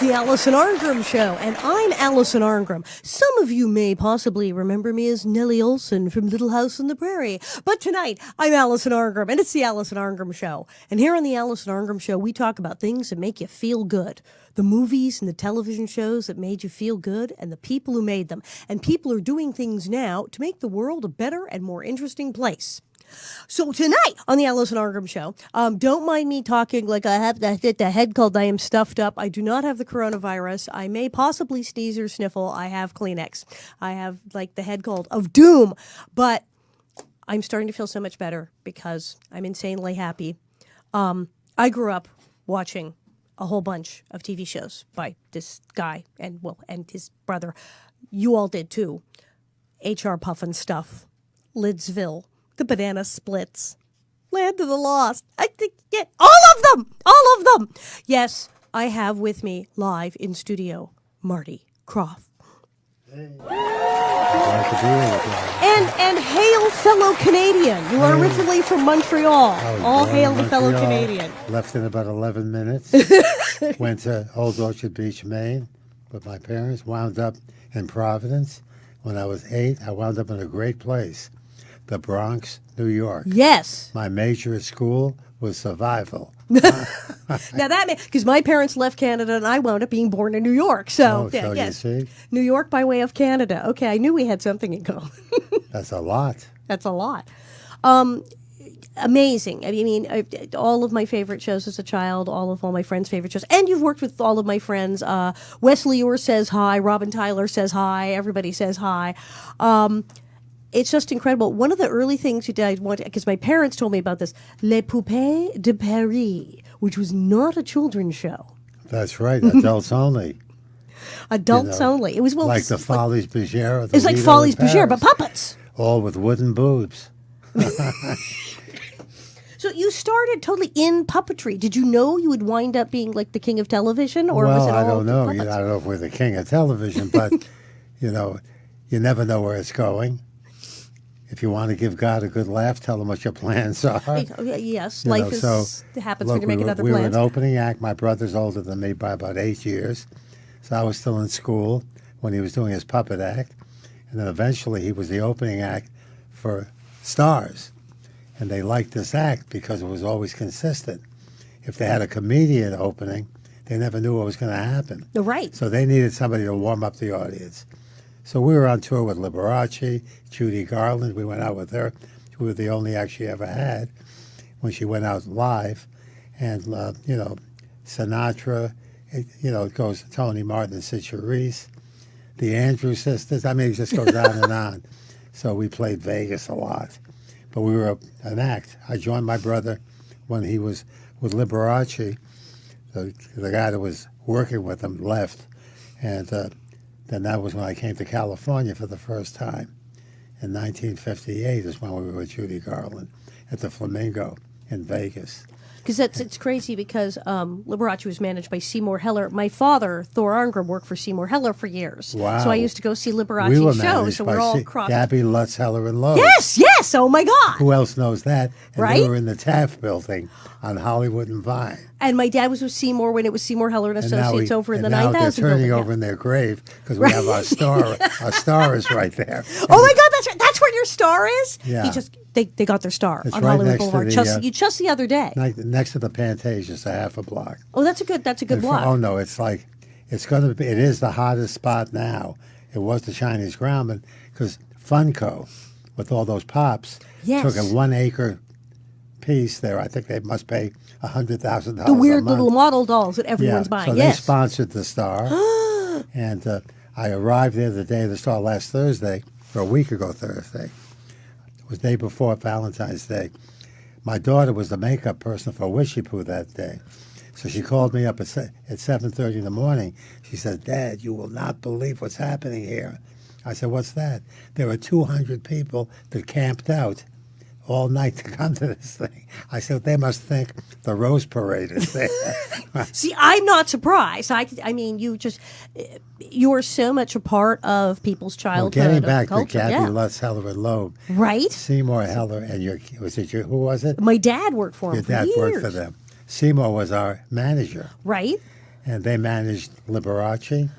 the Alison Arngrim Show, and I'm Alison Arngrim. Some of you may possibly remember me as Nellie Olson from Little House on the Prairie, but tonight I'm Alison Arngrim, and it's the Alison Arngrim Show. And here on the Alison Arngrim Show, we talk about things that make you feel good. The movies and the television shows that made you feel good, and the people who made them. And people are doing things now to make the world a better and more interesting place. So tonight on the Alison Arngrim Show, don't mind me talking like I have the head cold. I am stuffed up. I do not have the coronavirus. I may possibly sneeze or sniffle. I have Kleenex. I have like the head cold of doom. But I'm starting to feel so much better because I'm insanely happy. I grew up watching a whole bunch of TV shows by this guy and his brother. You all did too. H.R. Puffin stuff, Lidsville, The Banana Splits, Land of the Lost. I think, yeah, all of them. Yes, I have with me live in studio, Marty Krofft. Hey. Glad to be here. And hail fellow Canadian. You are originally from Montreal. All hail the fellow Canadian. Left in about 11 minutes. Went to Old Orchard Beach, Maine with my parents. Wound up in Providence. When I was 8, I wound up in a great place. The Bronx, New York. Yes. My major at school was survival. Now because my parents left Canada and I wound up being born in New York. So, yes. You see? New York by way of Canada. Okay, I knew we had something in common. That's a lot. That's a lot. Amazing. I mean, all of my favorite shows as a child, all my friends' favorite shows. And you've worked with all of my friends. Wesley Orr says hi. Robin Tyler says hi. Everybody says hi. It's just incredible. One of the early things you did, because my parents told me about this, Les Poupées de Paris, which was not a children's show. That's right. Adults only. Adults only. It was like the Folies Bergère. It's like Folies Bergère, but puppets. All with wooden boobs. So you started totally in puppetry. Did you know you would wind up being like the king of television, or well, was it all I don't know. puppets? I don't know if we're the king of television, but you never know where it's going. If you want to give God a good laugh, tell him what your plans are. Yes, life happens when you make another plan. We were plans. an opening act. My brother's older than me by about 8 years, so I was still in school when he was doing his puppet act, and then eventually he was the opening act for Stars. And they liked this act because it was always consistent. If they had a comedian opening, they never knew what was going to happen. Right. So they needed somebody to warm up the audience. So we were on tour with Liberace, Judy Garland. We went out with her. We were the only act she ever had when she went out live. And, Sinatra, it goes to Tony Martin and Sid Charisse, the Andrews Sisters. I mean, it just goes on and on. So we played Vegas a lot. But we were an act. I joined my brother when he was with Liberace. The guy that was working with him left. And then that was when I came to California for the first time. In 1958 is when we were with Judy Garland at the Flamingo in Vegas. Because it's crazy because Liberace was managed by Seymour Heller. My father, Thor Arngrim, worked for Seymour Heller for years. Wow. So I used to go see Liberace's shows. So we're all crossed. Gabby, Lutz, Heller, and Lowe. Yes. Oh, my God. Who else knows that? And right? we were in the Taft building on Hollywood and Vine. And my dad was with Seymour when it was Seymour Heller and Associates over in the 9000 building. They're turning over in their grave because we have our star. Our star is right there. Oh, my God. That's right. That's where your star is? Yeah. They got their star it's on right Hollywood Boulevard. Just the other day. Next to the Pantages, a half a block. Oh, that's a good block. Oh no, it's it is the hottest spot now. It was the Chinese Groundman because Funko, with all those pops, took a 1 acre piece there. I think they must pay $100,000. The weird little model dolls that everyone's buying. So they sponsored the Star, and I arrived there the day of the Star last Thursday, or a week ago Thursday. It was the day before Valentine's Day. My daughter was the makeup person for Wishy Poo that day. So she called me up at 7:30 in the morning. She said, "Dad, you will not believe what's happening here." I said, "What's that?" There were 200 people that camped out all night to come to this thing. I said, they must think the Rose Parade is there. See, I'm not surprised. I mean, you're so much a part of people's childhood. Well, getting back culture, to Gabby Lutz, Heller, and Loeb. Right. Seymour Heller and who was it? My dad worked for him Your for dad years. worked for them. Seymour was our manager. Right. And they managed Liberace.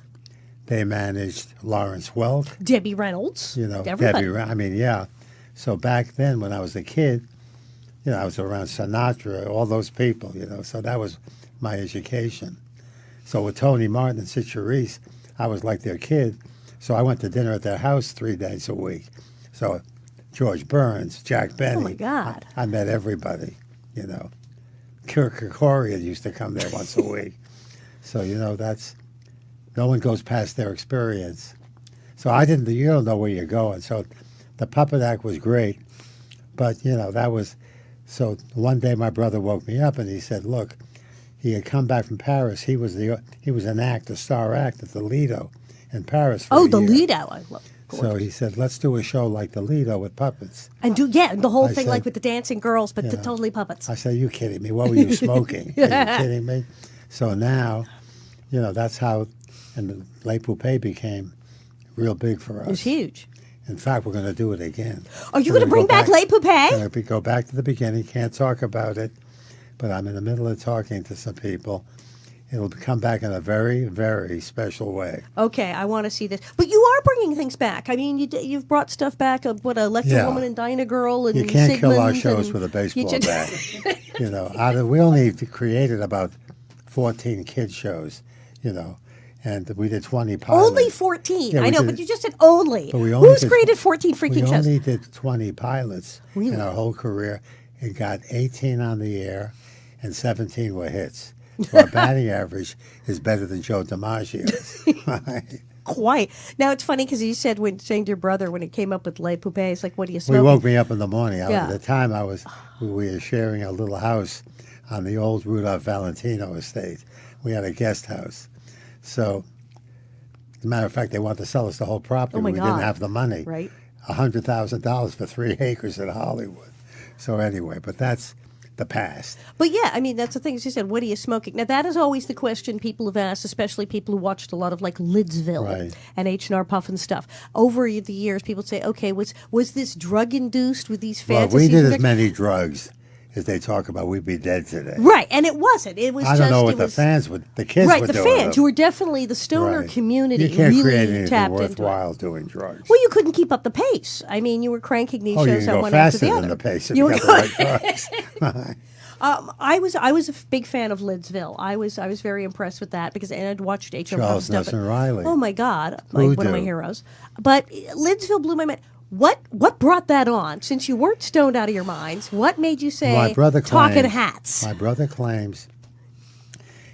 They managed Lawrence Welk. Debbie Reynolds. You know, everybody. I mean, yeah. So back then, when I was a kid, you know, I was around Sinatra, all those people, you know. So that was my education. So with Tony Martin and Sid Charisse, I was like their kid. So I went to dinner at their house 3 days a week. So George Burns, Jack Benny. Oh, my God. I met everybody, you know. Kirk Kerkorian used to come there once a week. So, you know, no one goes past their experience. So you don't know where you're going. So the puppet act was great. But, you know, so one day my brother woke me up and he said, look, he had come back from Paris. He was a star act at the Lido in Paris for a the year. Lido. I love. So he said, let's do a show like the Lido with puppets. And the whole thing said, like with the dancing girls, but you know, totally puppets. I said, you kidding me? What were you smoking? Are you kidding me? So now, you know, that's how, and the Les Poupées became real big for us. It was huge. In fact, we're going to do it again. Are you going to bring back Les Poupées? Go back to the beginning. Can't talk about it, but I'm in the middle of talking to some people. It'll come back in a very, very special way. Okay, I want to see this. But you are bringing things back. I mean, you've brought stuff back. Electra Woman and Dinah Girl and you can't Sigmund kill our shows with a baseball bat. You know, we only created about 14 kids shows. You know, and we did 20 pilots. Only 14. Yeah, I know, did, but you just said only. But we only Who's created 14 freaking shows? We only did 20 pilots really? in our whole career. It got 18 on the air, and 17 were hits. So our batting average is better than Joe DiMaggio's. Quite. Now, it's funny because you said saying to your brother when it came up with Les Poupées, like, what are you smoking? He woke me up in the morning. Yeah. At the time, we were sharing a little house on the old Rudolph Valentino estate. We had a guest house. So, as a matter of fact, they wanted to sell us the whole property. Oh my we God. didn't have the money. Right. $100,000 for 3 acres in Hollywood. So anyway, but that's the past. But yeah, I mean, that's the thing. As you said, what are you smoking? Now, that is always the question people have asked, especially people who watched a lot of like Lidsville and H&R Puff and stuff. Over the years, people say, okay, was this drug-induced with these fantasies? Well, we did as many drugs as they talk about. We'd be dead today. Right, and it wasn't. It was I don't know what the kids were doing. Right, the fans who were definitely the stoner community. You can't really create anything tapped worthwhile into it. doing drugs. Well, you couldn't keep up the pace. I mean, you were cranking these shows out one after the other. You can go faster than the pace if you you got the right drugs. I was a big fan of Lidsville. I was very impressed with that because I'd watched H.R. Puff Charles stuff. Nelson Riley. Oh my God, one of my heroes. But Lidsville blew my mind. What brought that on? Since you weren't stoned out of your minds, what made you say my brother talking hats? My brother claims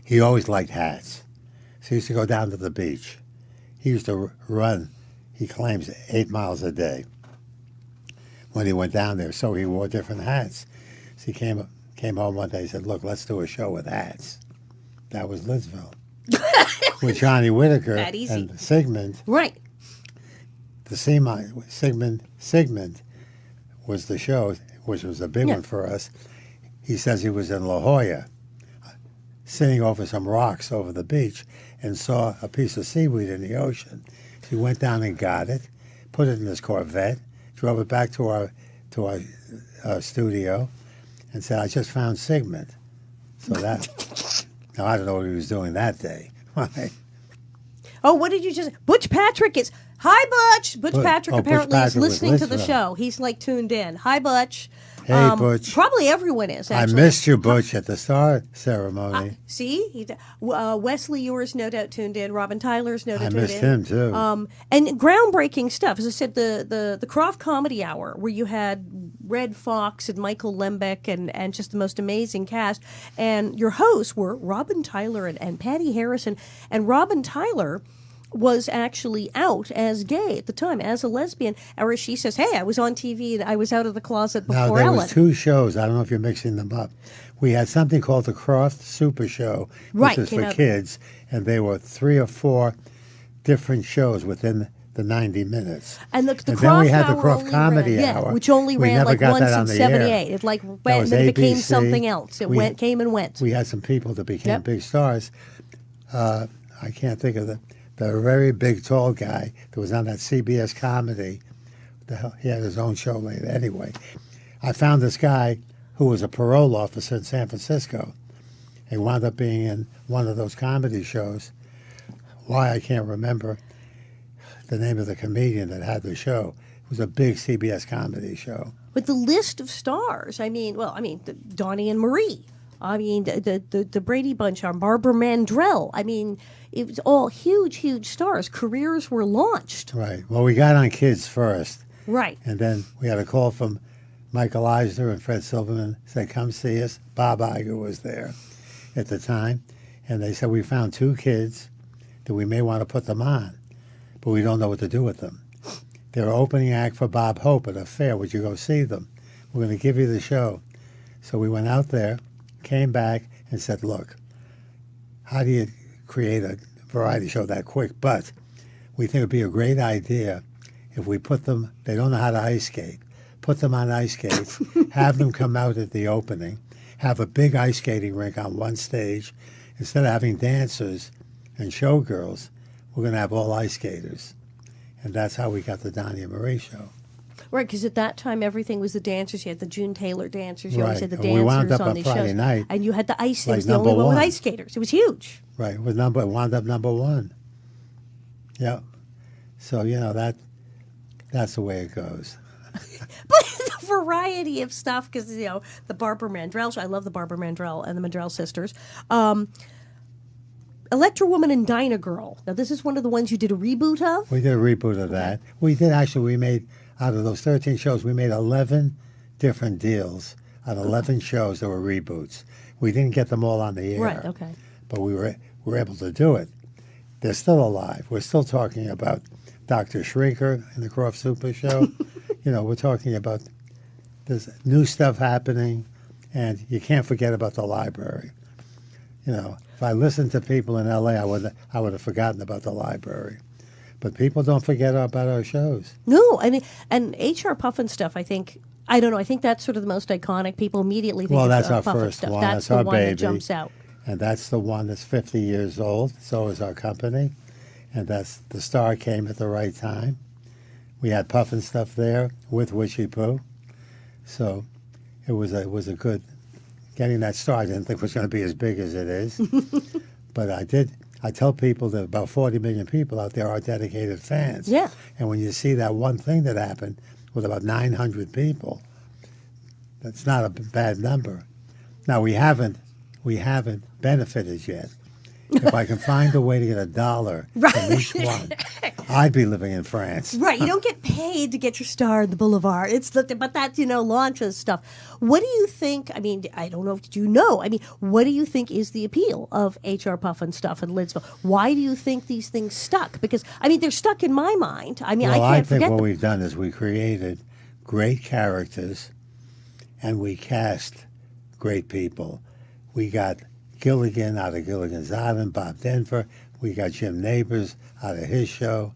he always liked hats. So he used to go down to the beach. He used to run, he claims, 8 miles a day when he went down there. So he wore different hats. So he came home one day and said, look, let's do a show with hats. That was Lidsville. With Johnny Whitaker and Sigmund. Right. The Sigmund was the show, which was a big one for us. He says he was in La Jolla, sitting over some rocks over the beach, and saw a piece of seaweed in the ocean. So he went down and got it, put it in his Corvette, drove it back to our studio, and said, I just found Sigmund. So that, now I don't know what he was doing that day. Oh, what did you just? Butch Patrick is. Hi, Butch. Butch Patrick apparently is listening to the show. He's like tuned in. Hi, Butch. Hey, Butch. Probably everyone is, actually. I missed you, Butch, at the star ceremony. See? Wesley Ewers no doubt tuned in. Robin Tyler's no doubt tuned in. I missed him, too. And groundbreaking stuff. As I said, the Krofft Comedy Hour, where you had Red Fox and Michael Lembeck and just the most amazing cast. And your hosts were Robin Tyler and Patty Harrison. And Robin Tyler was actually out as gay at the time, as a lesbian, or as she says, hey, I was on TV and I was out of the closet before Now, there Ellen. was 2 shows. I don't know if you're mixing them up. We had something called the Krofft Super Show, which was for kids, and they were 3 or 4 different shows within the 90 minutes. And the then Krofft we had the Hour Krofft only Comedy ran, Hour. Yeah, which only we ran never like got once that in on the '78. air. It like That went was and then it became ABC. something else. It came and went. We had some people that became big stars. I can't think of the very big, tall guy that was on that CBS comedy. He had his own show later. Anyway, I found this guy who was a parole officer in San Francisco, He wound up being in one of those comedy shows. Why, I can't remember the name of the comedian that had the show. It was a big CBS comedy show. But the list of stars, Donnie and Marie. The Brady Bunch, Barbara Mandrell. It was all huge, huge stars. Careers were launched. Right. Well, we got on kids first. Right. And then we had a call from Michael Eisner and Fred Silverman. Said, come see us. Bob Iger was there at the time. And they said, we found 2 kids that we may want to put them on, but we don't know what to do with them. They're opening act for Bob Hope at a fair. Would you go see them? We're going to give you the show. So we went out there, came back, and said, look, how do you create a variety show that quick? But we think it would be a great idea if we put them, they don't know how to ice skate, put them on ice skates, have them come out at the opening, have a big ice skating rink on one stage. Instead of having dancers and showgirls, we're going to have all ice skaters. And that's how we got the Donnie and Marie show. Right, because at that time everything was the dancers. You had the June Taylor dancers. You always Right. had the And we wound dancers up on on these Friday shows. night, And you had the ice. It like was the only number one with one. ice skaters. It was huge. Right, wound up number 1. Yeah. So, that's the way it goes. But the variety of stuff, because, the Barbara Mandrell show. I love the Barbara Mandrell and the Mandrell sisters. Electra Woman and Dinah Girl. Now, this is one of the ones you did a reboot of? We did a reboot of that. We did actually, we made, out of those 13 shows, we made 11 different deals on 11 shows that were reboots. We didn't get them all on the air. Right, okay. But we were able to do it. They're still alive. We're still talking about Dr. Shrinker and the Krofft Super Show. We're talking about there's new stuff happening, and you can't forget about the library. If I listened to people in L.A., I would have forgotten about the library. But people don't forget about our shows. No, and H.R. Puffin stuff, I think that's sort of the most iconic. People immediately think Well, of that's our Puffin first stuff. one. That's That's the our one that baby. jumps out. And that's the one that's 50 years old. So is our company. And that's the star came at the right time. We had Puffin stuff there with Wishy Poo. So it was a good, getting that star. I didn't think it was going to be as big as it is. But I tell people that about 40 million people out there are dedicated fans. Yeah. And when you see that one thing that happened with about 900 people, that's not a bad number. Now, we haven't benefited yet. If I can find a way to get $1 from each one, I'd be living in France. Right, you don't get paid to get your star in the boulevard. But that launches stuff. What do you think? I don't know if you know. What do you think is the appeal of H.R. Puffin stuff in Lidsville? Why do you think these things stuck? Because they're stuck in my mind. I Well, can't think forget what them. we've done is we created great characters, and we cast great people. We got Gilligan out of Gilligan's Island, Bob Denver. We got Jim Neighbors out of his show.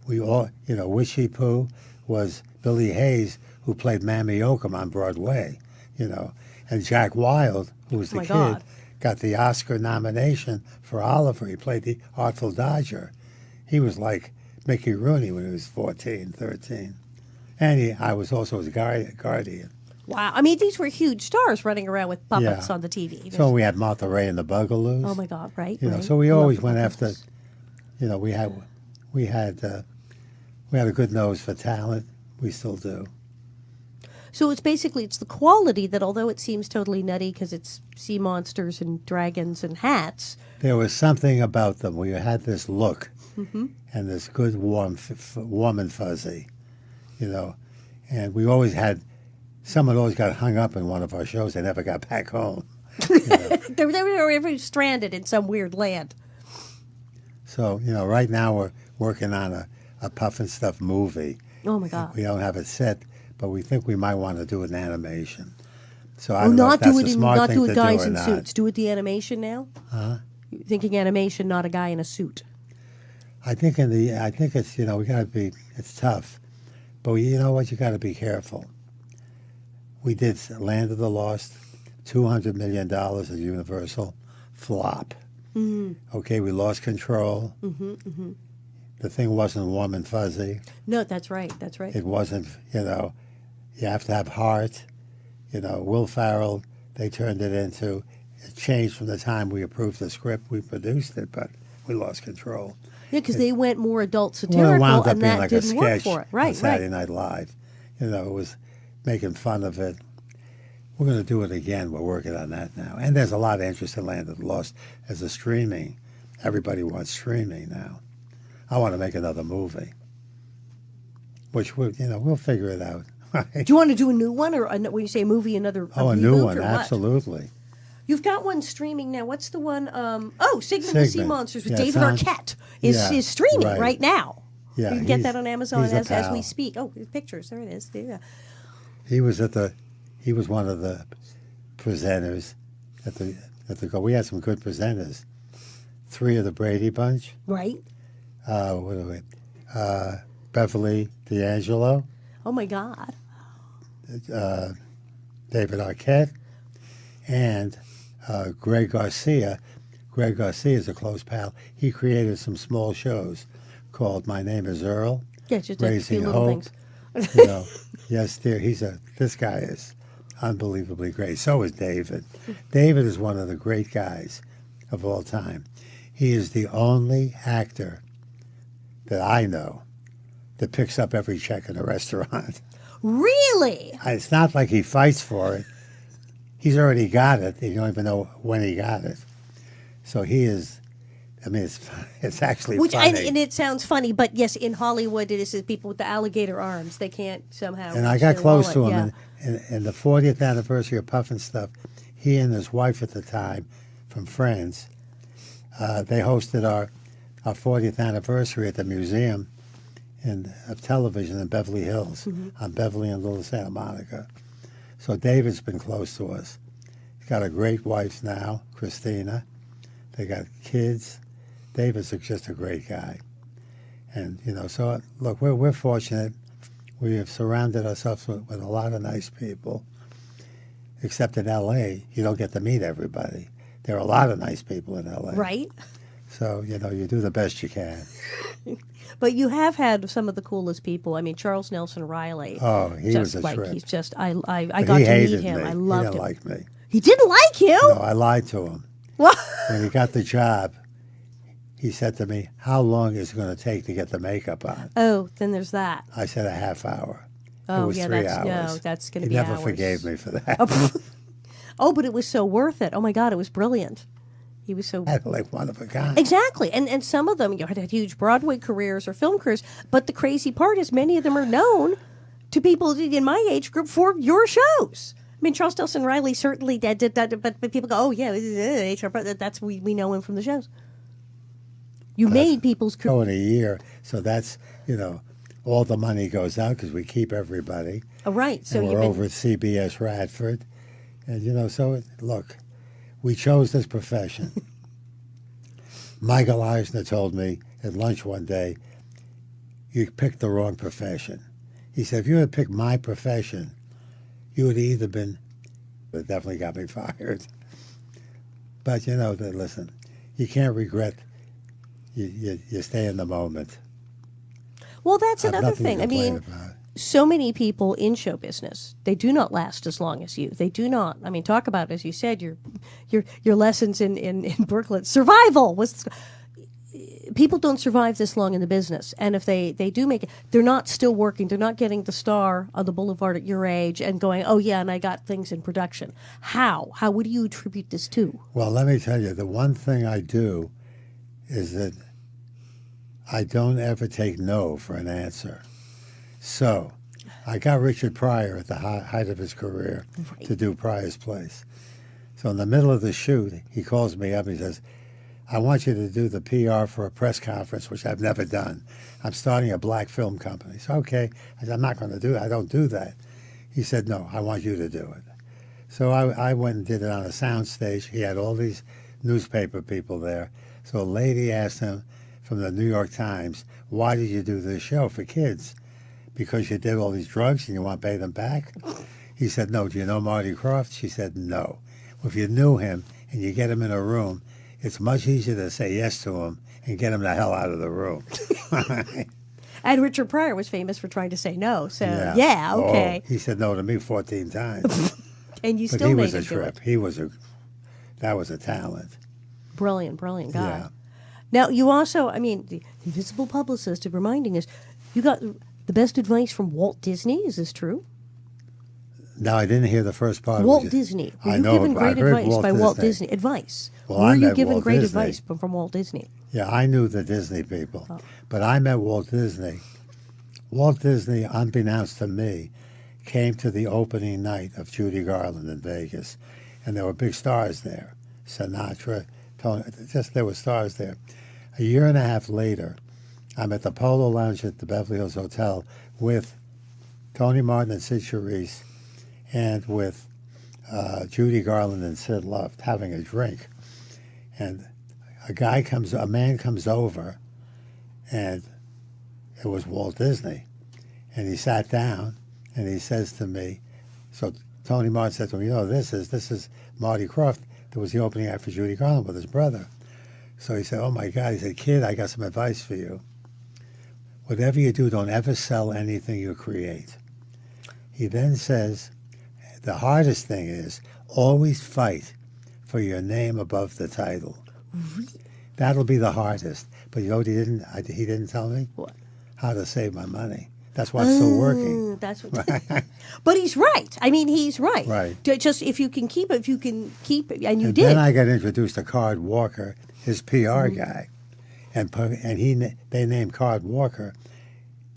We all, Wishy Poo was Billy Hayes, who played Mammy Oakham on Broadway, And Jack Wilde, who was the my kid, God. got the Oscar nomination for Oliver. He played the Artful Dodger. He was like Mickey Rooney when he was 14, 13. And I was also his guardian. Wow. These were huge stars running around with puppets Yeah. on the TV. So we had Martha Ray and the Bugaloos. Oh my God! Right. You know, right. so we I love always the went puppets. after. We had a good nose for talent. We still do. So it's the quality that, although it seems totally nutty because it's sea monsters and dragons and hats. There was something about them. We had this look and this good warm and fuzzy, And we always had. Someone always got hung up in one of our shows. They never got back home. They were stranded in some weird land. So, right now we're working on a Puff and Stuff movie. Oh my God! We don't have it set, but we think we might want to do an animation. So I Oh, don't know not if that's do a it in smart not thing do to it guys do or in not. suits. Do it the animation now. You're thinking animation, not a guy in a suit. I think it's we got to be. It's tough, but you know what? You got to be careful. We did Land of the Lost, $200 million at Universal, flop. Okay, we lost control. The thing wasn't warm and fuzzy. No, that's right. That's right. It wasn't, you have to have heart. Will Ferrell, they turned it into it changed from the time we approved the script, we produced it, but we lost control. Yeah, because they went more adult Well, it satirical, wound up and being that like a didn't work sketch for it. on Right, Saturday right. Night Live. You know, it was making fun of it. We're going to do it again. We're working on that now. And there's a lot of interest in Land of the Lost as a streaming. Everybody wants streaming now. I want to make another movie, which we'll figure it out. Do you want to do a new one, or when you say movie, another Oh, a reboot, new one, or what? absolutely. You've got one streaming now. What's the one? Sigmund the Sea Sigmund. Monsters with Yeah, David it's on- Arquette is streaming right now. Yeah, you can get he's- that on Amazon he's a as we pal. speak. Oh, pictures. There it is. Yeah. He was one of the presenters at the we had some good presenters. 3 of the Brady Bunch. Right. What are we? Beverly D'Angelo, Oh my God. David Arquette, and Greg Garcia. Greg Garcia is a close pal. He created some small shows called My Name is Earl, Yeah, just a Raising few little Hope. things. Yes, dear. This guy is unbelievably great. So is David. David is one of the great guys of all time. He is the only actor that I know that picks up every check in a restaurant. Really? It's not like he fights for it. He's already got it. You don't even know when he got it. So he is. I mean, it's actually funny. And it sounds funny, but yes, in Hollywood, it is people with the alligator arms. They can't somehow. And I reach got their close wallet. to him, and the 40th anniversary of Puffin Stuff, he and his wife at the time, from Friends, they hosted our 40th anniversary at the museum of television in Beverly Hills, on Beverly and Little Santa Monica. So David's been close to us. He's got a great wife now, Christina. They got kids. David's just a great guy. And, so look, we're fortunate. We have surrounded ourselves with a lot of nice people. Except in L.A., you don't get to meet everybody. There are a lot of nice people in L.A. Right. So, you do the best you can. But you have had some of the coolest people. I mean, Charles Nelson Riley. Oh, he was a trip. He's just, I But got he to meet hated him. me. I He loved didn't him. like me. He didn't like you? No, I lied to him. What? When he got the job, he said to me, "How long is it going to take to get the makeup on?" Oh, then there's that. I said a half hour. Oh, it was yeah, 3 that's, hours. no, that's going to He be never hours. forgave me for that. Oh, but it was so worth it. Oh, my God, it was brilliant. He was so... Like one of a kind. Exactly. And some of them had huge Broadway careers or film careers, but the crazy part is many of them are known to people in my age group for your shows. I mean, Charles Nelson Riley certainly did, but people go, oh, yeah, HR, that's we know him from the shows. You made people's career. Oh, in a year. So that's, all the money goes out because we keep everybody. Oh, right. So and we're over at CBS Radford. And, look, we chose this profession. Michael Eisner told me at lunch one day, you picked the wrong profession. He said, if you had picked my profession, you would have either been, it definitely got me fired. But, listen, you can't regret, you stay in the moment. Well, that's I have another nothing to thing. I complain mean, about. so many people in show business, they do not last as long as you. They do not. I mean, talk about, as you said, your lessons in Brooklyn. Survival was. People don't survive this long in the business, and if they do make it, they're not still working. They're not getting the star on the boulevard at your age and going, oh yeah, and I got things in production. How? What do you attribute this to? Well, let me tell you, the one thing I do is that I don't ever take no for an answer. So I got Richard Pryor at the height of his career to do Pryor's Place. So in the middle of the shoot, he calls me up and he says, I want you to do the PR for a press conference, which I've never done. I'm starting a black film company. So, okay. I said, I'm not going to do that. I don't do that. He said, no, I want you to do it. So I went and did it on a sound stage. He had all these newspaper people there. So a lady asked him from the New York Times, why did you do this show for kids? Because you did all these drugs and you want to pay them back? He said, no. Do you know Marty Krofft? She said, no. Well, if you knew him and you get him in a room, it's much easier to say yes to him and get him the hell out of the room. And Richard Pryor was famous for trying to say no. So, yeah okay. Oh, he said no to me 14 times. And you But still he made was a him do trip. it. He was That was a talent. Brilliant guy. Yeah. Now, you also, I mean, the invisible publicist is reminding us, you got the best advice from Walt Disney. Is this true? No, I didn't hear the first part. Walt Disney. Were I you know, given I great heard advice Walt by Walt Disney. Disney? Advice. Well, Were I you met given Walt great Disney. advice from Walt Disney? Yeah, I knew the Disney people, but I met Walt Disney. Walt Disney, unbeknownst to me, came to the opening night of Judy Garland in Vegas, and there were big stars there. Sinatra, Tony, just there were stars there. A year and a half later, I'm at the Polo Lounge at the Beverly Hills Hotel with Tony Martin and Sid Charisse, and with Judy Garland and Sid Luft having a drink, and a man comes over, and it was Walt Disney, and he sat down, and he says to me, so Tony Martin said to me, this is Marty Krofft. That was the opening act for Judy Garland with his brother. So he said, oh my God, he said, kid, I got some advice for you. Whatever you do, don't ever sell anything you create. He then says, the hardest thing is always fight for your name above the title. That'll be the hardest. But you know what he didn't tell me? What? How to save my money. That's why it's still working. That's what. But he's right. I mean, he's right. Right. Just if you can keep it, and you And did. then I got introduced to Card Walker, his PR guy, and they named Card Walker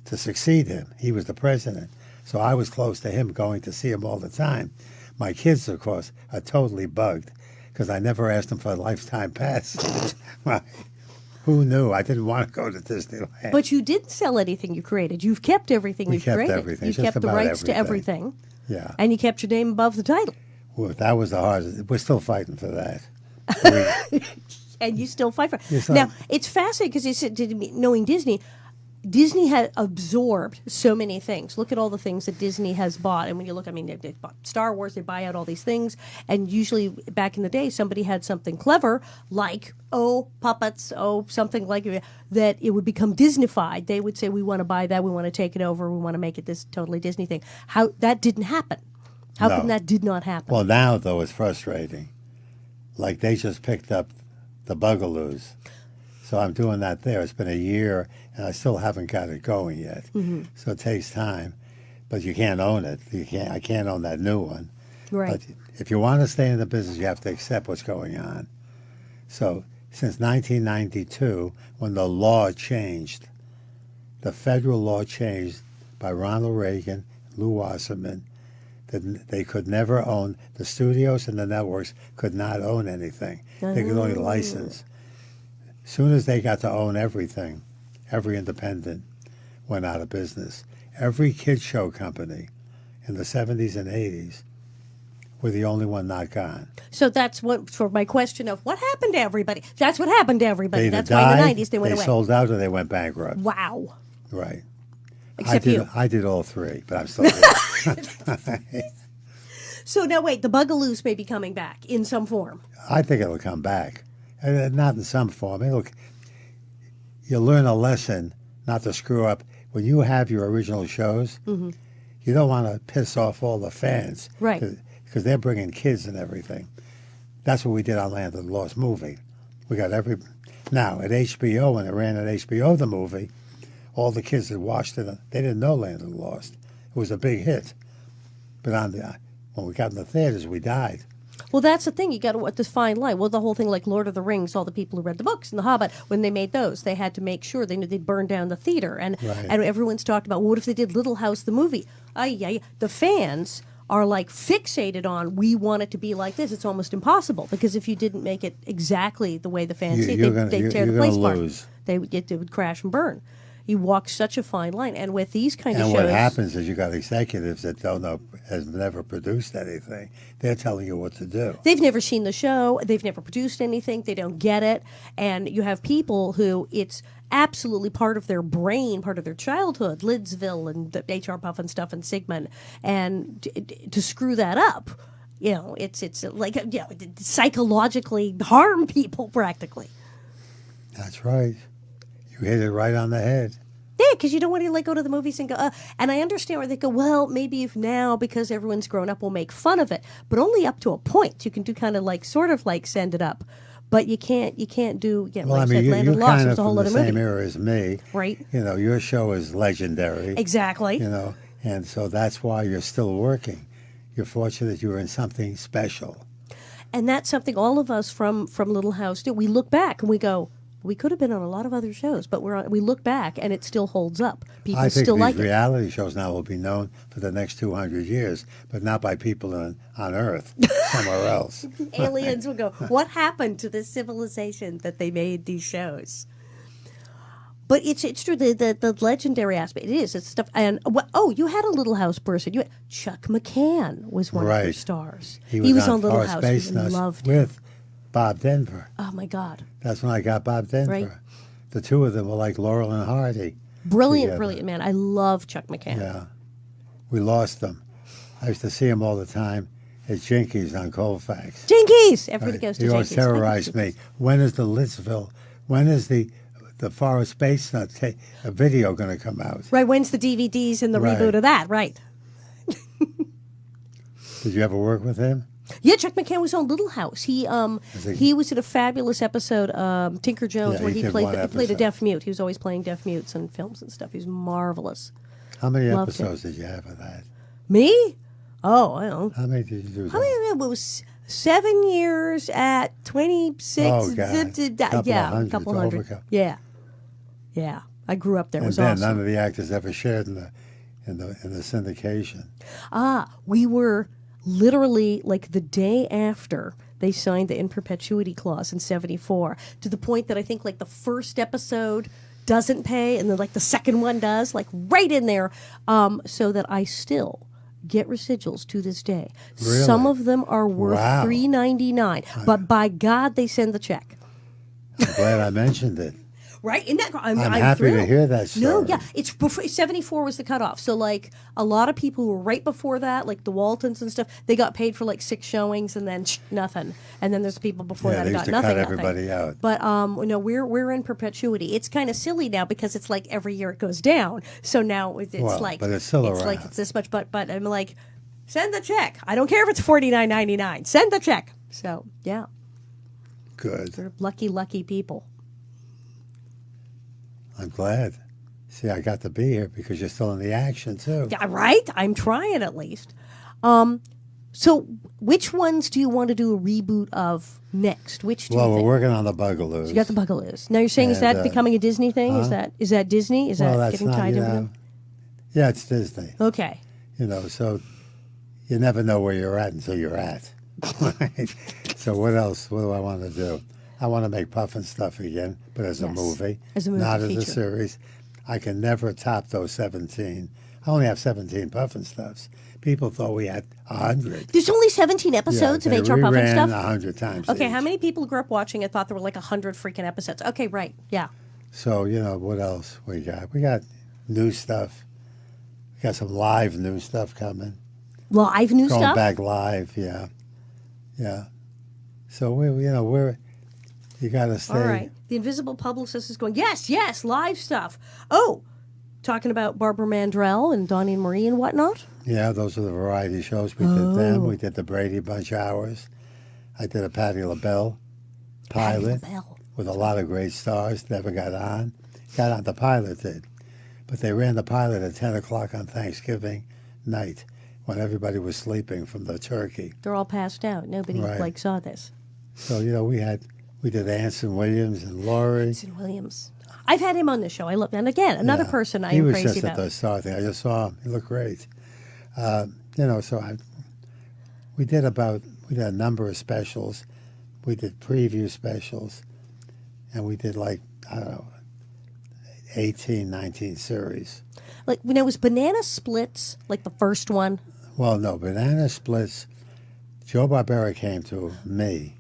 to succeed him. He was the president, so I was close to him, going to see him all the time. My kids, of course, are totally bugged because I never asked them for a lifetime pass. Who knew? I didn't want to go to Disneyland. But you didn't sell anything you created. You've kept everything you've kept created. everything, You just kept the about rights to everything. Yeah. And you kept your name above the title. Well, that was the hardest. We're still fighting for that. And you still fight for it. Yes, Now, it's fascinating because you said, knowing Disney had absorbed so many things. Look at all the things that Disney has bought. And when you look, I mean, they bought Star Wars, they buy out all these things. And usually back in the day, somebody had something clever like, puppets, something like that. It would become Disneyfied. They would say, we want to buy that, we want to take it over, we want to make it this totally Disney thing. How that didn't happen. How come that did not happen? Well, now, though, it's frustrating. Like, they just picked up the Bugaloos. So I'm doing that there. It's been a year, and I still haven't got it going yet. Mm-hmm. So it takes time. But you can't own it. I can't own that new one. Right. But if you want to stay in the business, you have to accept what's going on. So since 1992, when the law changed, the federal law changed by Ronald Reagan, Lou Wasserman, that they could never own, the studios and the networks could not own anything. They could only license. As soon as they got to own everything, every independent went out of business. Every kid show company in the 70s and 80s were the only one not gone. So that's what, for my question of what happened to everybody. That's what happened to everybody. They That's died, why in the 90s they went away. sold out or they went bankrupt. Wow. Right. Except you. I did all three, but I'm still good. So now wait, the Bugaloos may be coming back in some form. I think it'll come back. Not in some form. You'll learn a lesson not to screw up. When you have your original shows, you don't want to piss off all the fans. Right. Because they're bringing kids and everything. That's what we did on Land of the Lost movie. We got now, at HBO, when it ran at HBO, the movie, all the kids that watched it, they didn't know Land of the Lost. It was a big hit. But when we got in the theaters, we died. Well, that's the thing. You got to what this fine line. Well, the whole thing, like Lord of the Rings, all the people who read the books and The Hobbit, when they made those, they had to make sure they knew they'd burn down the theater. And everyone's talked about, well, what if they did Little House the movie? The fans are like fixated on, we want it to be like this. It's almost impossible because if you didn't make it exactly the way the fans see it, they'd tear the place apart. It would crash and burn. You walk such a fine line, and with these kind of shows, and what happens is you got executives that don't know, has never produced anything. They're telling you what to do. They've never seen the show. They've never produced anything. They don't get it, and you have people who it's absolutely part of their brain, part of their childhood, Lidsville and the HR Puff and stuff and Sigmund, and to screw that up, it's like psychologically harm people practically. That's right. You hit it right on the head. Yeah, because you don't want to like go to the movies and go. And I understand where they go. Well, maybe if now because everyone's grown up, we'll make fun of it, but only up to a point. You can do kind of like sort of like send it up, but you can't do. Yeah, Well, like I I mean, said, Land of you're the Lost kind was of a whole from the other same movie, era as me. right? You know, your show is legendary. Exactly. You know, and so that's why you're still working. You're fortunate you were in something special. And that's something all of us from Little House do. We look back and we go, we could have been on a lot of other shows, but we look back and it still holds up. People I think still these like it. reality shows now will be known for the next 200 years, but not by people on Earth, somewhere else. Aliens will go, what happened to this civilization that they made these shows? But it's true, the legendary aspect. It is. It's stuff. And you had a Little House person. You had, Chuck McCann was one of your Right. stars. He was on Little Far House. Space We Nuts loved him. with Bob Denver. Oh my God, That's when I got Bob Denver. Right. The two of them were like Laurel and Hardy. brilliant, together. brilliant man. I love Chuck McCann. Yeah. We lost them. I used to see him all the time at Jinkies on Colfax. Jinkies. Everybody goes to He Jinkies. always terrorized me. When is the Lidsville? When is the Forest Space Nuts a video going to come out? Right. When's the DVDs and the Right. reboot of that? Right. Did you ever work with him? Yeah, Chuck McCann was on Little House. He think- he was in a fabulous episode, Tinker Jones, Yeah, where he he did played one he played a episode. deaf mute. He was always playing deaf mutes in films and stuff. He was marvelous. How many Loved him. episodes did you have of that? Me? Oh, I don't know. How many did you do? How many? It was 7 years at 26. Oh, God. Yeah, Couple of a couple hundreds, hundred. over a Yeah, yeah. I grew up there. It And was then awesome. none of the actors ever shared in the syndication. We were literally like the day after they signed the in perpetuity clause in 74, to the point that I think like the first episode doesn't pay and then like the second one does, like right in there, so that I still get residuals to this day. Really? Some of them are worth Wow. $3.99, but by God they send the check. I'm glad I mentioned it. Right? Isn't that, I'm happy to thrilled. hear that story. No, yeah. It's before 74 was the cutoff. So like a lot of people who were right before that, like the Waltons and stuff, they got paid for like 6 showings and then nothing. And then there's people before Yeah, that they who used got to nothing. cut everybody out. But no, we're in perpetuity. It's kind of silly now because it's like every year it goes down. So now it's Well, like but it's still like around. it's this much. But I'm like, send the check. I don't care if it's $49.99. Send the check. So yeah, Good. we're lucky people. I'm glad. See, I got to be here because you're still in the action, too. Yeah, right? I'm trying at least. So which ones do you want to do a reboot of next? Which do Well, you we're think? working on the Bugaloos. You got the Bugaloos. Now you're saying, is And, that becoming a Disney thing? Is that Disney? Is well, that that's getting not, tied you in with know. them? Yeah, it's Disney. Okay. You know, so you never know where you're at until you're at. Right? So what else? What do I want to do? I want to make Puffin Stuff again, but as a Yes. movie, As a movie not as a feature. series. I can never top those 17. I only have 17 Puffin Stuffs. People thought we had 100. There's only 17 episodes yeah, of HR Puffin ran stuff? 100 times. Okay, each. how many people grew up watching it thought there were like 100 freaking episodes? Okay, right. Yeah. So, you know, what else we got? We got new stuff. We got some live new stuff coming. Live new Going stuff? back live, yeah. Yeah. So, you got to stay. All right. The invisible publicist is going, yes, live stuff. Oh, talking about Barbara Mandrell and Donnie and Marie and whatnot? Yeah, those are the variety shows. We did them. We did the Brady Bunch hours. I did a Patti LaBelle pilot Patti LaBelle. with a lot of great stars. Never got on. Got on, the pilot did. But they ran the pilot at 10 o'clock on Thanksgiving night when everybody was sleeping from the turkey. They're all passed out. Nobody Right. saw this. So, you know, we did Anson Williams and Laurie. Anson Williams. I've had him on the show. I love, and again, another person I He am was crazy just about. at the star thing. I just saw him. He looked great. You know, so we did a number of specials. We did preview specials, and we did like, I don't know, 18, 19 series. Like when it was Banana Splits, like the first one. Well, no, Banana Splits, Joe Barbera came to me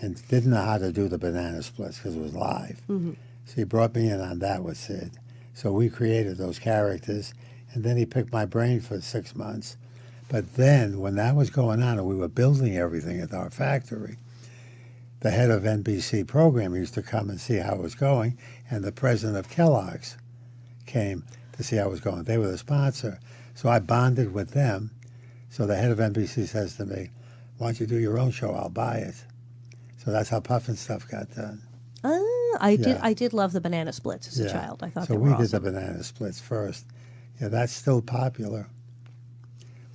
and didn't know how to do the Banana Splits because it was live. Mm-hmm. So he brought me in on that with Sid. So we created those characters, and then he picked my brain for 6 months. But then, when that was going on and we were building everything at our factory, the head of NBC programming used to come and see how it was going, and the president of Kellogg's came to see how I was going. They were the sponsor. So I bonded with them. So the head of NBC says to me, why don't you do your own show? I'll buy it. So that's how Puffin Stuff got done. I did love the Banana Splits as a child. I thought so they were we awesome. did the Banana Splits first. Yeah, that's still popular.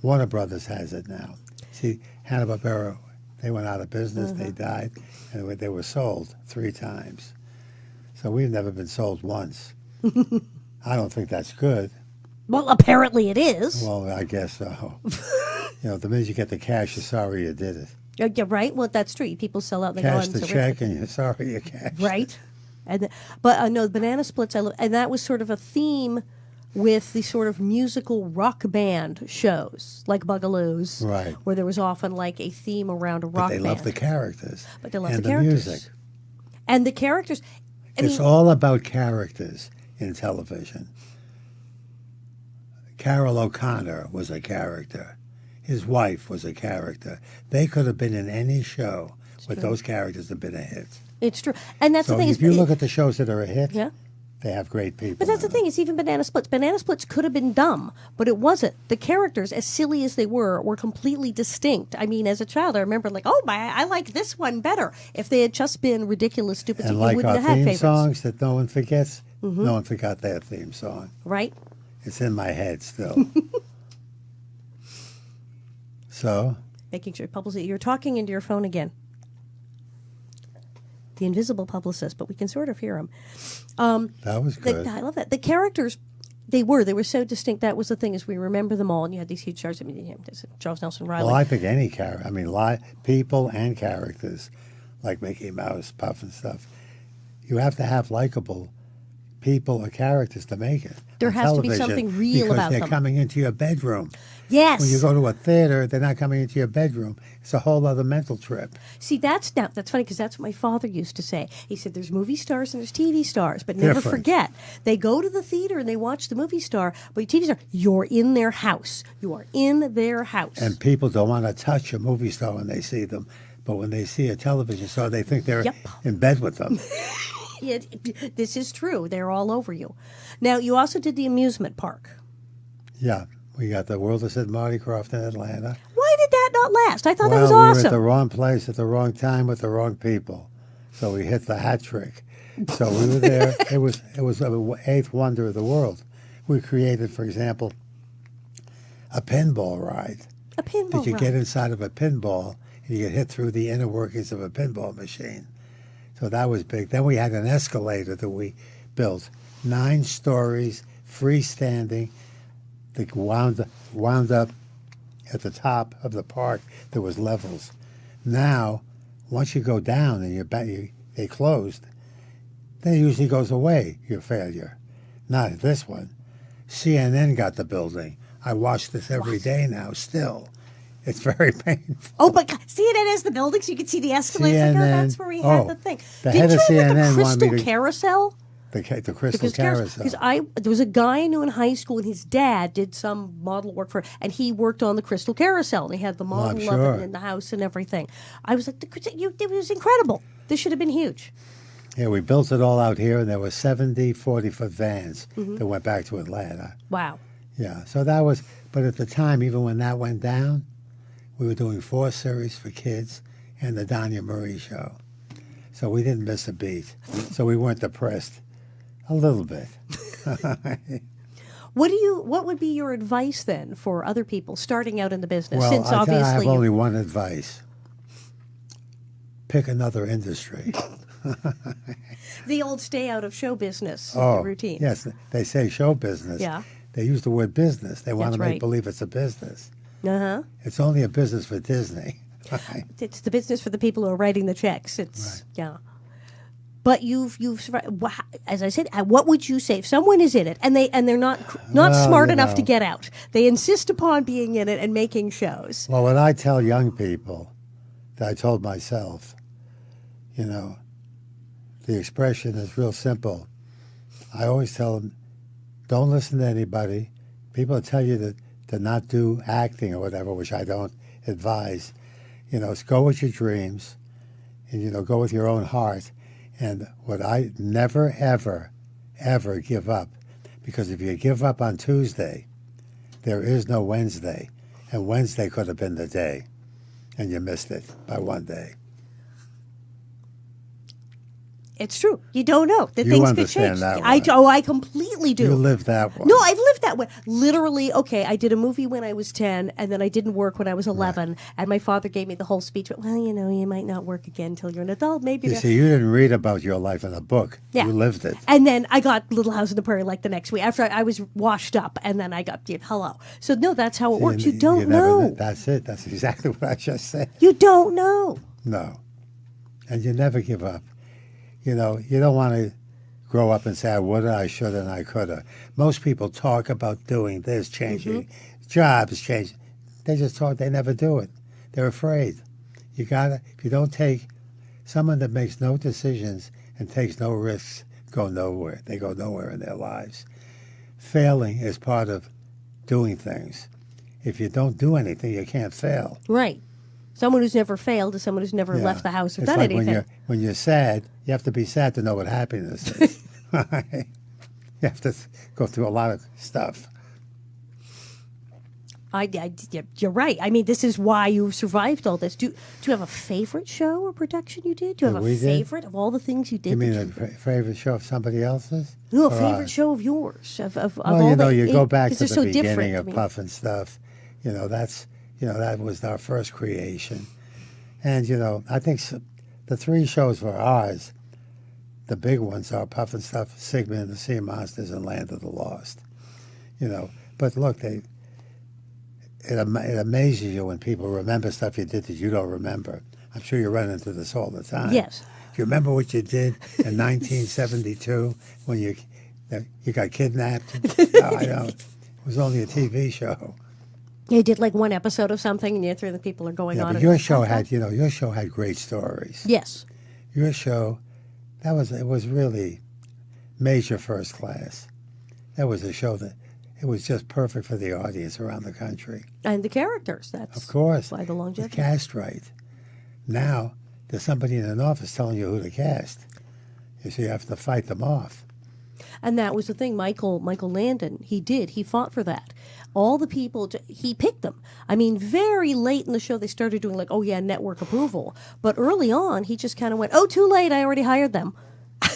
Warner Brothers has it now. See, Hanna-Barbera, they went out of business, they died, and they were sold 3 times. So we've never been sold once. I don't think that's good. Well, apparently it is. Well, I guess so. The minute you get the cash, you're sorry you did it. Yeah, right. Well, that's true. People sell out and they go, Cash I'm the terrific. check, and you're sorry you cashed. Right. But no, the Banana Splits, I love, and that was sort of a theme with the sort of musical rock band shows, like Bugaloos, Right. where there was often like a theme around a rock They band. love the characters. But they love and the characters. music. And the characters. It's all about characters in television. Carol O'Connor was a character. His wife was a character. They could have been in any show with those characters have been a hit. It's true. And that's So the thing. if you look at the shows that are a hit, Yeah. they have great people. But that's the in them. thing, it's even Banana Splits. Banana Splits could have been dumb, but it wasn't. The characters, as silly as they were completely distinct. I mean, as a child, I remember like, oh, I like this one better. If they had just been ridiculous, stupid, And you like wouldn't our have had theme favorites. songs that no one forgets, no one forgot their theme song. Right? It's in my head still. So, Making sure publicist, you're talking into your phone again. The invisible publicist, but we can sort of hear him. that was good. I love that. The characters, they were so distinct. That was the thing, is we remember them all, and you had these huge stars. I mean, Charles Nelson Riley. Well, I think any character, people and characters, like Mickey Mouse, Puff and stuff, you have to have likable people or characters to make it. There on has to be television, something real about because they're them. coming into your bedroom. Yes. When you go to a theater, they're not coming into your bedroom. It's a whole other mental trip. See, that's funny, because that's what my father used to say. He said, there's movie stars and there's TV stars, but never Different. forget, they go to the theater and they watch the movie star, but your TV star, you're in their house. You are in their house. And people don't want to touch a movie star when they see them. But when they see a television star, they think they're Yep. in bed with them. This is true. They're all over you. Now, you also did the amusement park. Yeah. We got the World of Sid Marty Krofft in Atlanta. Why did that not last? I thought that Well, was we were awesome. at the wrong place at the wrong time with the wrong people. So we hit the hat trick. So we were there. It was the eighth wonder of the world. We created, for example, a pinball ride. A pinball That you ride. get inside of a pinball and you get hit through the inner workings of a pinball machine. So that was big. Then we had an escalator that we built, 9 stories, freestanding, that wound up at the top of the park. There was levels. Now, once you go down and they closed, then it usually goes away, your failure. Not at this one. CNN got the building. I watch this every day now still. It's very painful. Oh, but CNN has the building, so you can see the escalator. CNN, That's where we had the thing. the Did head you of ever CNN the wanted me Crystal to- Carousel? The Crystal Carousel. Because there was a guy I knew in high school, and his dad did some model work for, and he worked on the Crystal Carousel, and he had the model I'm of sure. it in the house and everything. I was like, it was incredible. This should have been huge. Yeah, we built it all out here, and there were 70 40-foot vans that went back to Atlanta. Wow. Yeah, so that was, but at the time, even when that went down, we were doing 4 series for kids and the Danya Marie show. So we didn't miss a beat. So we weren't depressed. A little bit. What would be your advice then for other people starting out in the business? Well, Since I have obviously only one advice. Pick another industry. the old stay out of show business routine. Yes, they say show business. Yeah. They use the word business. They want That's to make right. believe it's a business. Uh-huh. It's only a business for Disney. It's the business for the people who are writing the checks. It's yeah. But you've as I said, what would you say if someone is in it and they're not Well, smart you enough to know. get out? They insist upon being in it and making shows. Well, when I tell young people that I told myself, the expression is real simple. I always tell them, don't listen to anybody. People tell you to not do acting or whatever, which I don't advise. Go with your dreams and, go with your own heart. And what I never, ever, ever give up, Because if you give up on Tuesday, there is no Wednesday. And Wednesday could have been the day. And you missed it by one day. It's true. You don't know that You things could understand change. that I completely do. You lived that one. No, I've lived that way. Literally, okay, I did a movie when I was 10, and then I didn't work when I was 11, and my father gave me the whole speech. Well, you might not work again until you're an adult. Maybe. You see, you didn't read about your life in a book. Yeah. You lived it. And then I got Little House on the Prairie like the next week after I was washed up, and then I got hello. So no, that's how it works. You don't know. That's it. That's exactly what I just said. You don't know. No. And you never give up. You know, you don't want to grow up and say, I woulda, I shoulda, and I coulda. Most people talk about doing this, changing jobs, changing. They just talk, they never do it. They're afraid. You gotta, if you don't take, someone that makes no decisions and takes no risks go nowhere. They go nowhere in their lives. Failing is part of doing things. If you don't do anything, you can't fail. Right. Someone who's never failed is someone who's never left the house or it's done like anything. When you're sad, you have to be sad to know what happiness is. You have to go through a lot of stuff. You're right. I mean, this is why you survived all this. Do you have a favorite show or production you did? Do you have a favorite of all the things you did? You mean a favorite show of somebody else's? No, a favorite show of yours. Of well, all you go back to the beginning different. of Puff and Stuff. That was our first creation. And, I think the three shows were ours. The big ones are Puff and Stuff, Sigmund and the Sea Monsters, and Land of the Lost. But look, it amazes you when people remember stuff you did that you don't remember. I'm sure you run into this all the time. Yes. Do you remember what you did in 1972 when you got kidnapped? No, I don't. It was only a TV show. You did like one episode of something, and the other people are going on. But your show had great stories. Yes. Your show, it was really major first class. That was a show that it was just perfect for the audience around the country. And the characters, that's of course why the longevity. The cast right. Now there's somebody in an office telling you who to cast. So you have to fight them off. And that was the thing, Michael Landon, he fought for that. All the people, he picked them. I mean, very late in the show, they started doing network approval. But early on, he just kind of went, too late, I already hired them.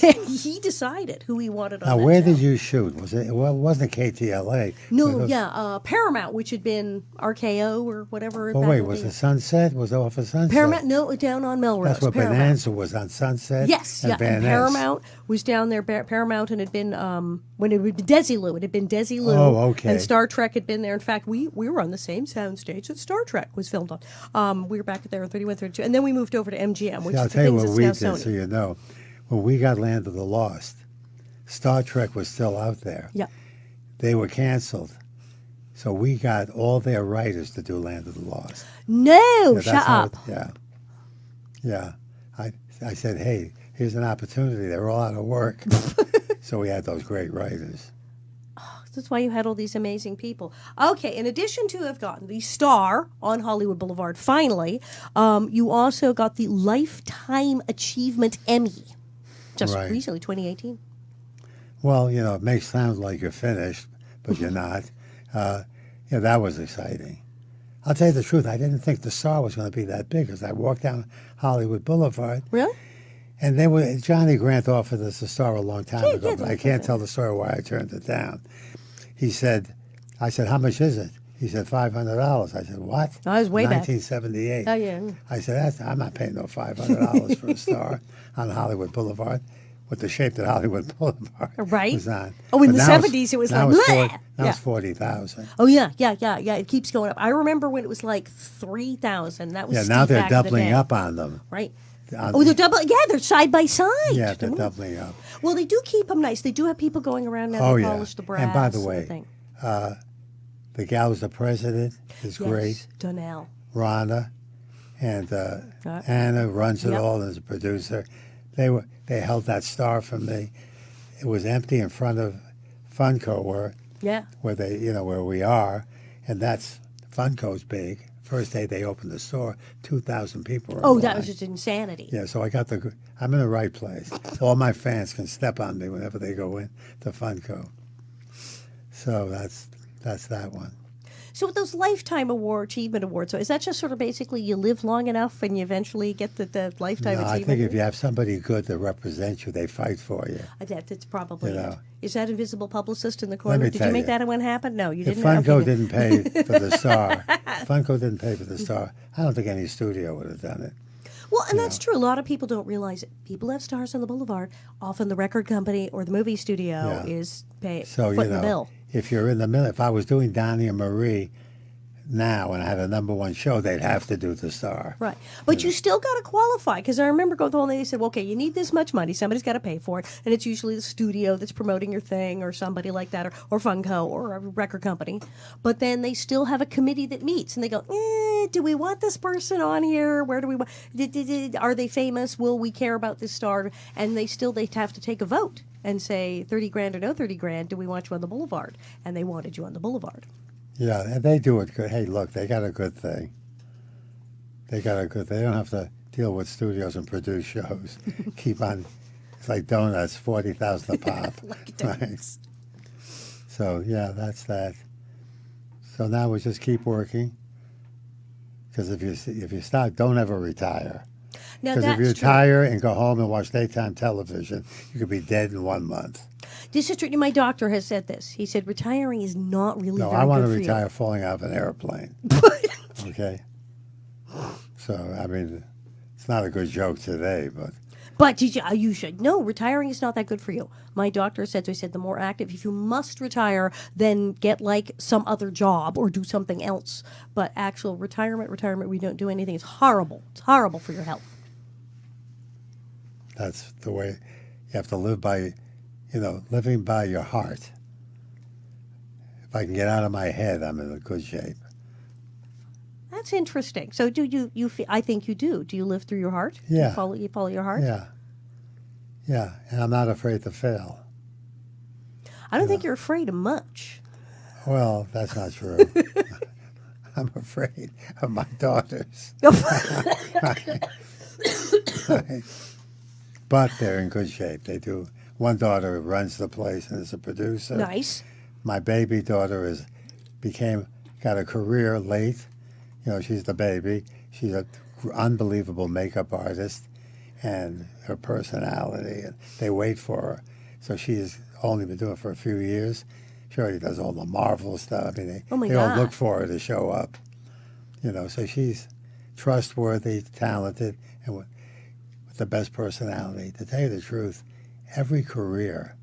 He decided who he wanted on Now, that where show. did you shoot? It wasn't KTLA. No, Paramount, which had been RKO or whatever. Well, wait, was it Sunset? Was it off of Sunset? Paramount, no, down on Melrose. That's what Paramount. Bonanza was on Sunset. Yes, and yeah. And Paramount was down there. Paramount, and it had been when it had been Desilu. It had been Desilu. Oh, okay. And Star Trek had been there. In fact, we were on the same soundstage that Star Trek was filmed on. We were back there in 31, 32, and then we moved over to MGM, which I'll is the tell you things what that's we now did, Sony. so you know. When we got Land of the Lost, Star Trek was still out there. Yeah. They were canceled. So we got all their writers to do Land of the Lost. No, shut up. Yeah. I said, hey, here's an opportunity. They were all out of work. So we had those great writers. That's why you had all these amazing people. Okay, in addition to have gotten the star on Hollywood Boulevard, finally, you also got the Lifetime Achievement Emmy. Just recently, 2018. Well, it makes sound like you're finished, but you're not. That was exciting. I'll tell you the truth. I didn't think the star was going to be that big because I walked down Hollywood Boulevard. Really? And Johnny Grant offered us the star a long time ago, but I can't tell the story why I turned it down. I said, how much is it? He said, $500. I said, what? Oh, that was way back. 1978. Oh, yeah. I said, I'm not paying no $500 for a star on Hollywood Boulevard with the shape that Hollywood Boulevard was on. Oh, in the 70s, it was like, now it's $40,000. Oh, yeah. It keeps going up. I remember when it was like $3,000. That was now they're back in the doubling day. up on them. Right. They're doubling. Yeah, they're side by side. Yeah, they're doubling up. Well, they do keep them nice. They do have people going around now to polish the brass. And by the way, the gal who's the president is great. Donnell. Rhonda and Anna runs it all as a producer. They held that star for me. It was empty in front of Funko where we are, and that's Funko's big. First day they opened the store, 2,000 people were in that line. was just insanity. Yeah, so I'm in the right place. All my fans can step on me whenever they go in to Funko. So that's that one. So with those Lifetime Achievement Awards, so is that just sort of basically you live long enough and you eventually get the Lifetime No, I Achievement? think if you have somebody good that represents you, they fight for you. That's probably You it. know. Is that invisible publicist in the corner? me Did tell you make you. that one happen? No, you If didn't. Funko Okay. didn't pay for the star, Funko didn't pay for the star, I don't think any studio would have done it. Well, and that's true. A lot of people don't realize it. People have stars on the boulevard. Often the record company or the movie studio Yeah. is pay So, footing the bill. if you're in the middle, if I was doing Donnie and Marie now and I had a #1 show, they'd have to do the star. Right. But you still got to qualify because I remember going through and they said, well, okay, you need this much money. Somebody's got to pay for it. And it's usually the studio that's promoting your thing or somebody like that or Funko or a record company. But then they still have a committee that meets and they go, do we want this person on here? Where do we want? Are they famous? Will we care about this star? And they have to take a vote and say 30 grand or no 30 grand. Do we want you on the boulevard? And they wanted you on the boulevard. Yeah, and they do it good. Hey, look, they got a good thing. They don't have to deal with studios and produce shows. Keep on, it's like donuts, 40,000 a pop. Like donuts. So, yeah, that's that. So now we just keep working. Because if you stop, don't ever retire. Now Because if you that's true. retire and go home and watch daytime television, you could be dead in 1 month. This is true. My doctor has said this. He said retiring is not really No, very I want to good for retire falling out of an airplane. Okay? So, I mean, it's not a good joke today, but But you should know retiring is not that good for you. My doctor said so. He said the more active, if you must retire, then get like some other job or do something else. But actual retirement, we don't do anything. It's horrible. It's horrible for your health. that's the way you have to live by, living by your heart. If I can get out of my head, I'm in a good shape. That's interesting. So do you feel, I think you do. Do you live through your heart? Yeah. You follow your heart? Yeah. Yeah, and I'm not afraid to fail. I don't think you're afraid of much. Well, that's not true. I'm afraid of my daughters. But they're in good shape. They do. One daughter runs the place and is a producer. Nice. My baby daughter got a career late. She's the baby. She's an unbelievable makeup artist, and her personality, and they wait for her. So she's only been doing it for a few years. She already does all the Marvel stuff. I mean, they all God. look for her to show up. So she's trustworthy, talented, and with the best personality. To tell you the truth, every career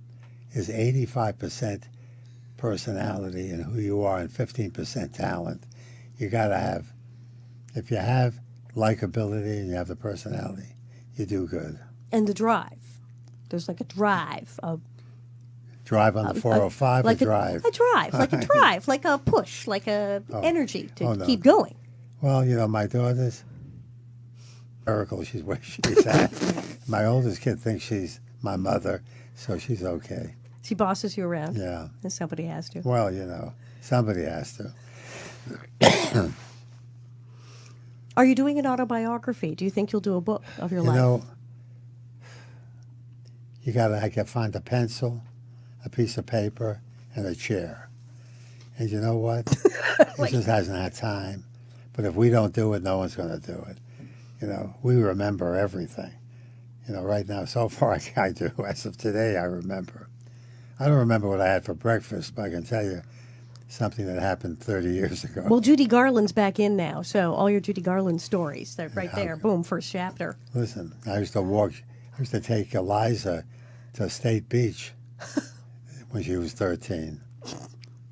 is 85% personality and who you are and 15% talent. You got to have, if you have likability and you have the personality, you do good. And the drive. There's like a drive. Drive on the 405 like or drive? A drive, like a drive, like a push, like a energy to no. keep going. Well, my daughter's miracle. She's where she's at. My oldest kid thinks she's my mother, so she's okay. She bosses you around. Yeah. And somebody has to. Well, somebody has to. Are you doing an autobiography? Do you think you'll do a book of your life? I can find a pencil, a piece of paper, and a chair. And you know what? It just hasn't had time. But if we don't do it, no one's going to do it. We remember everything. Right now, so far I do. As of today, I remember. I don't remember what I had for breakfast, but I can tell you something that happened 30 years ago. Well, Judy Garland's back in now, so all your Judy Garland stories, they're right there. Boom, first chapter. Listen, I used to take Eliza to State Beach when she was 13.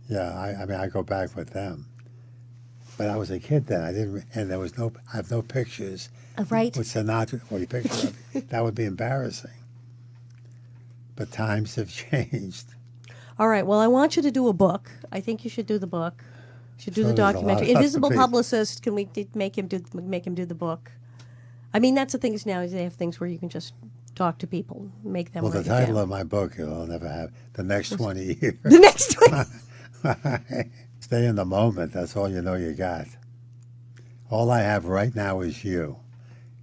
Yeah, I go back with them. But I was a kid then. And I have no pictures. Right. With Sinatra, or you picture of it. That would be embarrassing. But times have changed. All right, well, I want you to do a book. I think you should do the book. You should do So the there's a lot documentary. of Invisible stuff to be- Publicist, can we make him do the book? I mean, that's the thing is now is they have things where you can just talk to people, make them Well, the write it title down. of my book, I'll never have the next 20 years. The next one. Stay in the moment. That's all you got. All I have right now is you.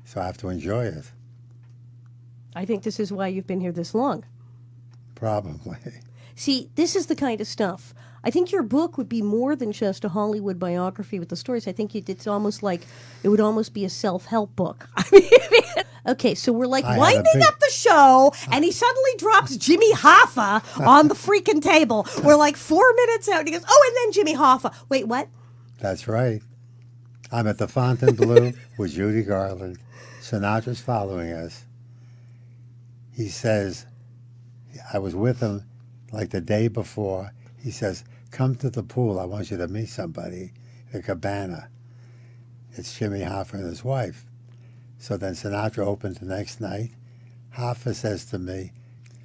So I have to enjoy it. I think this is why you've been here this long. Probably. See, this is the kind of stuff I think your book would be more than just a Hollywood biography with the stories. I think it's almost like it would almost be a self-help book. I mean, okay, so we're like winding up the show, and he suddenly drops Jimmy Hoffa on the freaking table. We're like 4 minutes out, and he goes, "Oh, and then Jimmy Hoffa." Wait, what? That's right. I'm at the Fontainebleau with Judy Garland. Sinatra's following us. He says, I was with him like the day before. He says, come to the pool. I want you to meet somebody. The cabana. It's Jimmy Hoffa and his wife. So then Sinatra opened the next night. Hoffa says to me,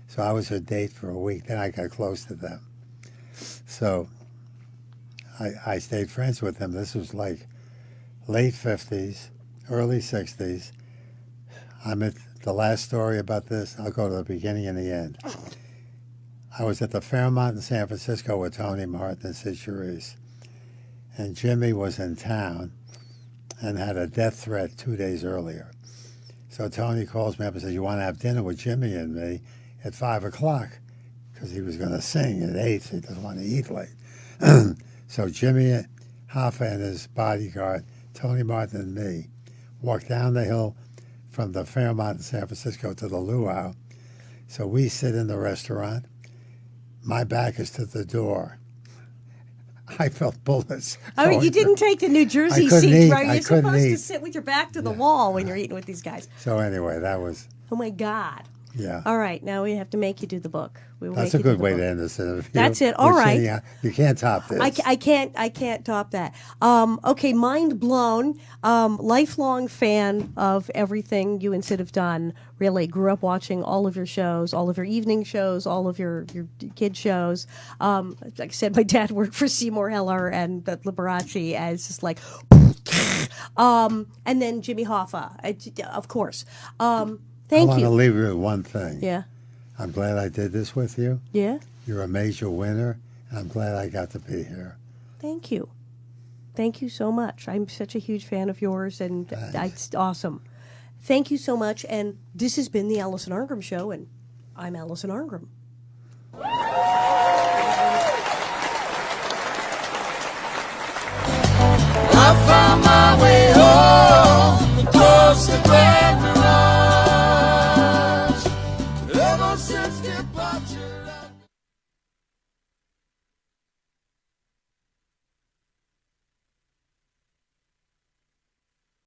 so I was her date for a week. Then I got close to them. So I stayed friends with him. This was like late 50s, early 60s. I'm at the last story about this. I'll go to the beginning and the end. I was at the Fairmont in San Francisco with Tony Martin and Sid Charisse. And Jimmy was in town and had a death threat 2 days earlier. So Tony calls me up and says, you want to have dinner with Jimmy and me at 5 o'clock? Because he was going to sing at 8, so he doesn't want to eat late. So Jimmy Hoffa and his bodyguard, Tony Martin and me, walked down the hill from the Fairmont in San Francisco to the Luau. So we sit in the restaurant. My back is to the door. I felt bullets. I mean, you didn't take the New Jersey seat, eat. right? You're supposed to eat. sit with your back to the wall when you're eating with these guys. So anyway, that was... Oh, my God. Yeah. All right, now we have to make you do the book. That's a good way to end this interview. That's it. All right. You can't top this. I can't top that. Okay, mind blown. Lifelong fan of everything you and Sid have done. Really grew up watching all of your shows, all of your evening shows, all of your kid shows. Like I said, my dad worked for Seymour Heller and Liberace as just like, and then Jimmy Hoffa, of course. Thank I want you. to leave you with one thing. Yeah. I'm glad I did this with you. Yeah. You're a major winner, and I'm glad I got to be here. Thank you. Thank you so much. I'm such a huge fan of yours, and it's awesome. Thank you so much. And this has been the Alison Arngrim Show, and I'm Alison Arngrim. I found my